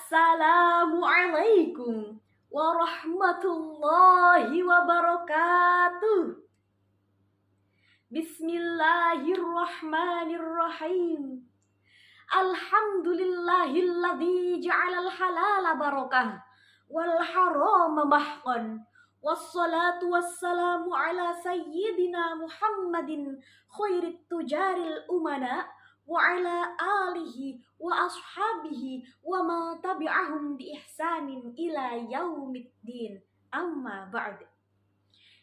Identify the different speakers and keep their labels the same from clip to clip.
Speaker 1: Assalamualaikum warahmatullahi wabarakatuh. Bismillahirrahmanirrahim. Alhamdulillahilladzi ja'alal halala barakah wal harama mahqan. Wassalatu wassalamu ala sayyidina Muhammadin khairit tujaril umana wa ala alihi wa ashabihi wa ma tabi'ahum bi ihsanin ila yaumiddin. Amma ba'd.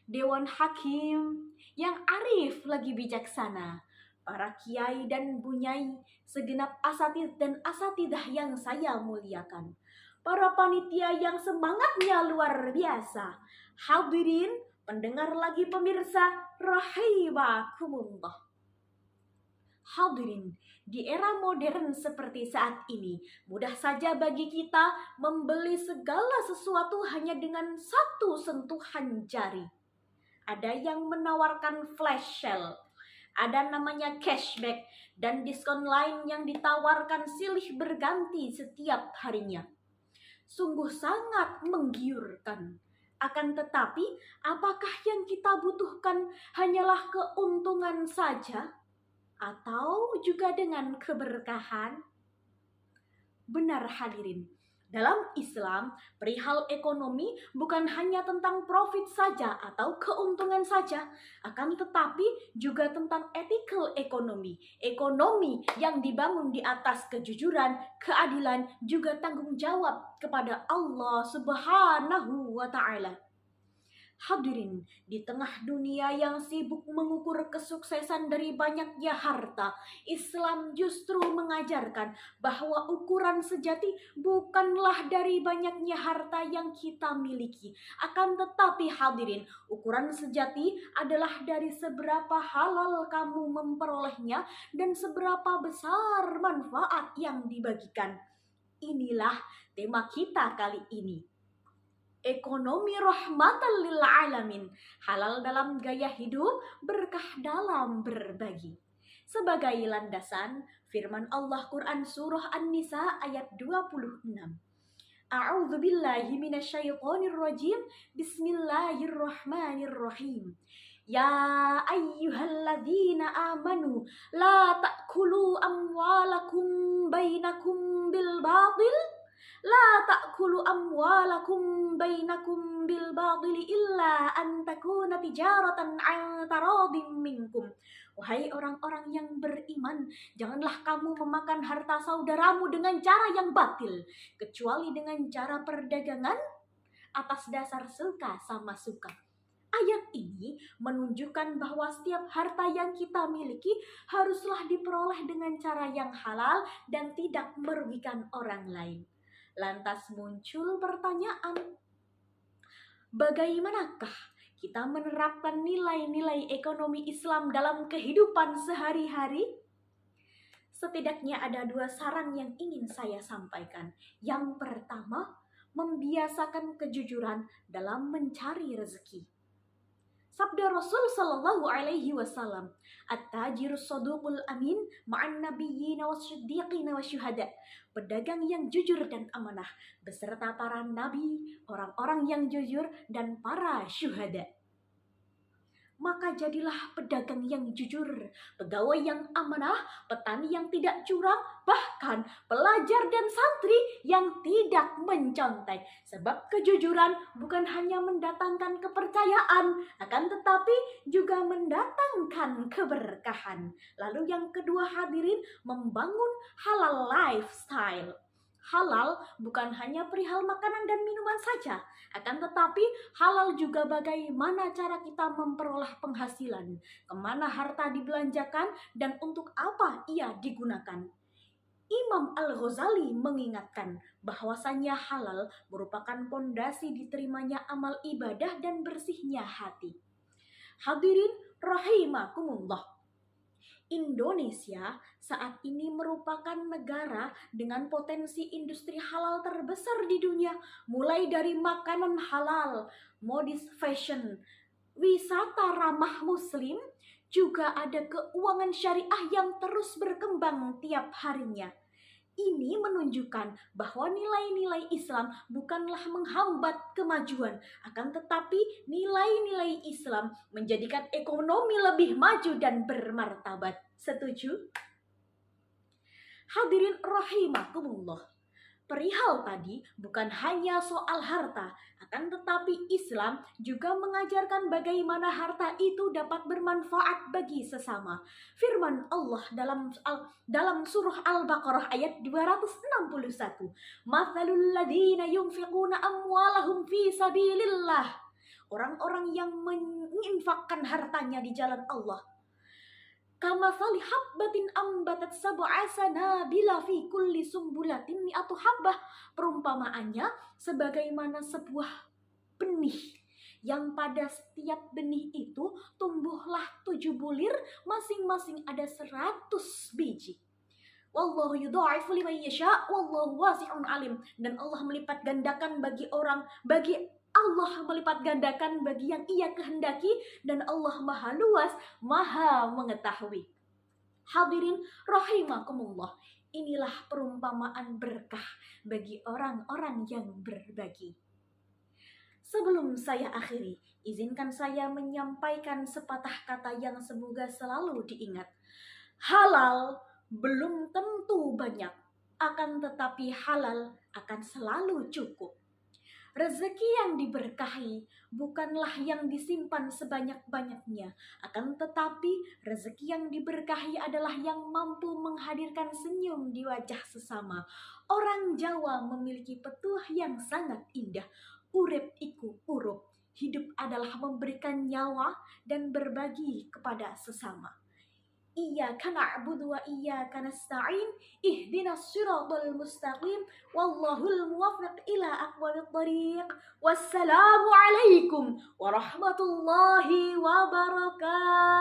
Speaker 1: Dewan Hakim yang arif lagi bijaksana, para kiai dan bunyai, segenap asatid dan asatidah yang saya muliakan, para panitia yang semangatnya luar biasa, hadirin, pendengar lagi pemirsa, rahimakumullah. Hadirin, di era modern seperti saat ini, mudah saja bagi kita membeli segala sesuatu hanya dengan satu sentuhan jari. Ada yang menawarkan flash sale, ada namanya cashback, dan diskon lain yang ditawarkan silih berganti setiap harinya. Sungguh sangat menggiurkan. Akan tetapi, apakah yang kita butuhkan hanyalah keuntungan saja? Atau juga dengan keberkahan? Benar hadirin, dalam Islam, perihal ekonomi bukan hanya tentang profit saja atau keuntungan saja, akan tetapi juga tentang ethical ekonomi, ekonomi yang dibangun di atas kejujuran, keadilan, juga tanggung jawab kepada Allah Subhanahu wa Ta'ala. Hadirin, di tengah dunia yang sibuk mengukur kesuksesan dari banyaknya harta, Islam justru mengajarkan bahwa ukuran sejati bukanlah dari banyaknya harta yang kita miliki. Akan tetapi hadirin, ukuran sejati adalah dari seberapa halal kamu memperolehnya dan seberapa besar manfaat yang dibagikan. Inilah tema kita kali ini. Ekonomi rahmatan lil alamin, halal dalam gaya hidup, berkah dalam berbagi. Sebagai landasan, firman Allah Quran Surah An-Nisa ayat 26. A'udzu billahi minasyaitonir rajim. Bismillahirrahmanirrahim. Ya ayyuhalladzina amanu la ta'kulu amwalakum bainakum bil batil. La ta'kulu amwalakum bainakum bil batili illa an takuna tijaratan an taradim minkum. Wahai orang-orang yang beriman, janganlah kamu memakan harta saudaramu dengan cara yang batil, kecuali dengan cara perdagangan atas dasar suka sama suka. Ayat ini menunjukkan bahwa setiap harta yang kita miliki haruslah diperoleh dengan cara yang halal dan tidak merugikan orang lain. Lantas muncul pertanyaan, bagaimanakah kita menerapkan nilai-nilai ekonomi Islam dalam kehidupan sehari-hari? Setidaknya ada 2 saran yang ingin saya sampaikan. Yang pertama, membiasakan kejujuran dalam mencari rezeki. Sabda Rasul Sallallahu Alaihi Wasallam, At-tajirus saduqul amin ma'an nabiyyina wasyiddiqina wasyuhada. Pedagang yang jujur dan amanah beserta para nabi, orang-orang yang jujur dan para syuhada. Maka jadilah pedagang yang jujur, pegawai yang amanah, petani yang tidak curang, bahkan pelajar dan santri yang tidak mencontek. Sebab kejujuran bukan hanya mendatangkan kepercayaan, akan tetapi juga mendatangkan keberkahan. Lalu yang kedua hadirin, membangun halal lifestyle. Halal bukan hanya perihal makanan dan minuman saja, akan tetapi halal juga bagaimana cara kita memperoleh penghasilan, kemana harta dibelanjakan, dan untuk apa ia digunakan. Imam Al-Ghazali mengingatkan bahwasannya halal merupakan pondasi diterimanya amal ibadah dan bersihnya hati. Hadirin rahimakumullah. Indonesia saat ini merupakan negara dengan potensi industri halal terbesar di dunia, mulai dari makanan halal, modis fashion, wisata ramah muslim, juga ada keuangan syariah yang terus berkembang tiap harinya. Ini menunjukkan bahwa nilai-nilai Islam bukanlah menghambat kemajuan, akan tetapi nilai-nilai Islam menjadikan ekonomi lebih maju dan bermartabat. Setuju? Hadirin rahimakumullah. Perihal tadi bukan hanya soal harta, akan tetapi Islam juga mengajarkan bagaimana harta itu dapat bermanfaat bagi sesama. Firman Allah dalam surah Al-Baqarah ayat 261. Mathalul ladzina yunfiquna amwalahum fi sabilillah. Orang-orang yang menginfakkan hartanya di jalan Allah. Kamathali habbatin ambatat sab'a sanabila fi kulli sumbulatin mi'atu habbah. Perumpamaannya sebagaimana sebuah benih yang pada setiap benih itu tumbuhlah 7 bulir, masing-masing ada 100 biji. Wallahu yudha'ifu liman yasha' wallahu wasi'un alim. Dan Allah melipat gandakan bagi Allah melipat gandakan bagi yang Ia kehendaki, dan Allah Maha luas, Maha mengetahui. Hadirin rahimakumullah, inilah perumpamaan berkah bagi orang-orang yang berbagi. Sebelum saya akhiri, izinkan saya menyampaikan sepatah kata yang semoga selalu diingat. Halal belum tentu banyak, akan tetapi halal akan selalu cukup. Rezeki yang diberkahi bukanlah yang disimpan sebanyak-banyaknya, akan tetapi rezeki yang diberkahi adalah yang mampu menghadirkan senyum di wajah sesama. Orang Jawa memiliki petuah yang sangat indah. Urip iku urup. Hidup adalah memberikan nyawa dan berbagi kepada sesama. Iyyaka na'budu wa iyyaka nasta'in ihdinas siratal mustaqim wallahul muwaffiq ila aqwamit thariq. Wassalamu alaikum warahmatullahi wabarakatuh.